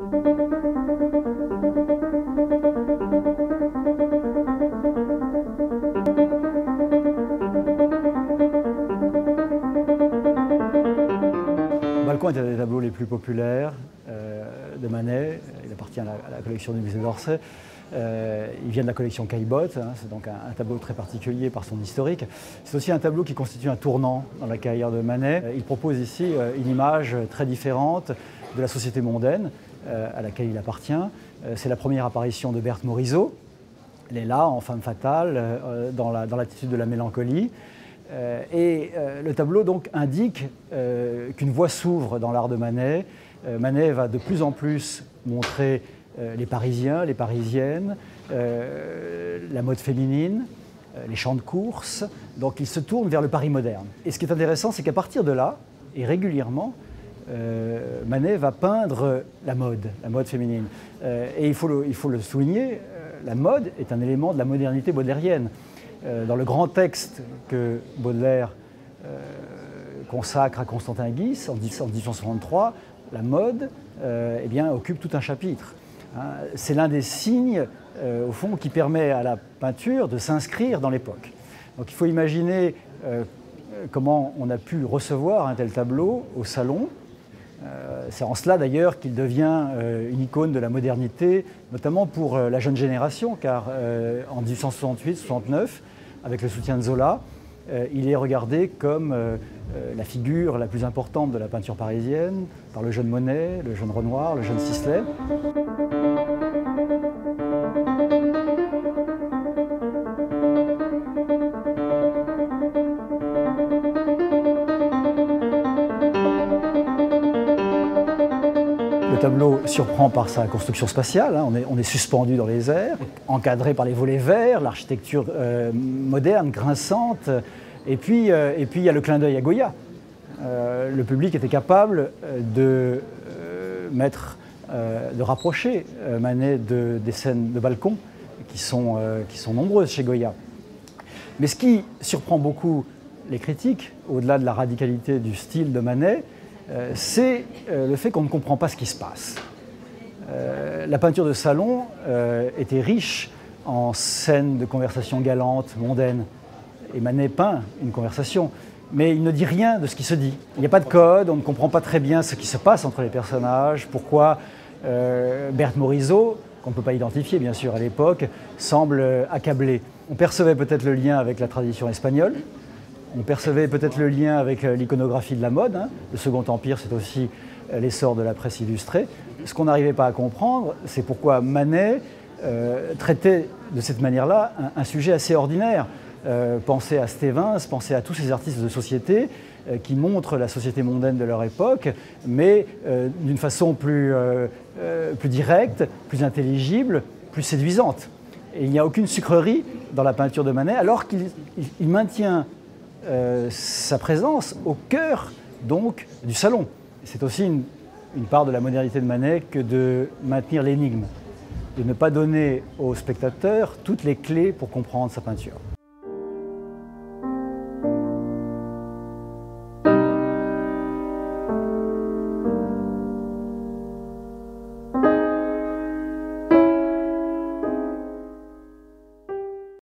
Balcon est un des tableaux les plus populaires de Manet. Il appartient à la collection du musée d'Orsay. Il vient de la collection Caillebotte, hein, c'est donc un tableau très particulier par son historique. C'est aussi un tableau qui constitue un tournant dans la carrière de Manet. Il propose ici une image très différente de la société mondaine à laquelle il appartient. C'est la première apparition de Berthe Morisot. Elle est là, en femme fatale, dans l'attitude de la mélancolie. Le tableau donc indique qu'une voie s'ouvre dans l'art de Manet. Manet va de plus en plus montrer les Parisiens, les Parisiennes, la mode féminine, les champs de course. Donc il se tourne vers le Paris moderne. Et ce qui est intéressant, c'est qu'à partir de là, et régulièrement, Manet va peindre la mode féminine. Et il faut le souligner, la mode est un élément de la modernité baudelairienne. Dans le grand texte que Baudelaire consacre à Constantin Guis en 1863, la mode occupe tout un chapitre. C'est l'un des signes, au fond, qui permet à la peinture de s'inscrire dans l'époque. Donc il faut imaginer comment on a pu recevoir un tel tableau au salon. C'est en cela d'ailleurs qu'il devient une icône de la modernité, notamment pour la jeune génération, car en 1868-69, avec le soutien de Zola, il est regardé comme la figure la plus importante de la peinture parisienne, par le jeune Monet, le jeune Renoir, le jeune Sisley. Le tableau surprend par sa construction spatiale, hein. On est suspendu dans les airs, encadré par les volets verts, l'architecture moderne, grinçante, et puis il y a le clin d'œil à Goya. Le public était capable de rapprocher Manet des scènes de balcon qui sont nombreuses chez Goya. Mais ce qui surprend beaucoup les critiques, au-delà de la radicalité du style de Manet, c'est le fait qu'on ne comprend pas ce qui se passe. La peinture de salon était riche en scènes de conversation galantes, mondaines. Et Manet peint une conversation, mais il ne dit rien de ce qui se dit. Il n'y a pas de code, on ne comprend pas très bien ce qui se passe entre les personnages, pourquoi Berthe Morisot, qu'on ne peut pas identifier bien sûr à l'époque, semble accablée. On percevait peut-être le lien avec la tradition espagnole. On percevait peut-être le lien avec l'iconographie de la mode. Hein. Le Second Empire, c'est aussi l'essor de la presse illustrée. Ce qu'on n'arrivait pas à comprendre, c'est pourquoi Manet traitait de cette manière-là un sujet assez ordinaire. Pensez à Stevens, pensez à tous ces artistes de société qui montrent la société mondaine de leur époque, mais d'une façon plus directe, plus intelligible, plus séduisante. Et il n'y a aucune sucrerie dans la peinture de Manet, alors qu'il maintient sa présence au cœur donc du salon. C'est aussi une part de la modernité de Manet que de maintenir l'énigme, de ne pas donner au spectateur toutes les clés pour comprendre sa peinture.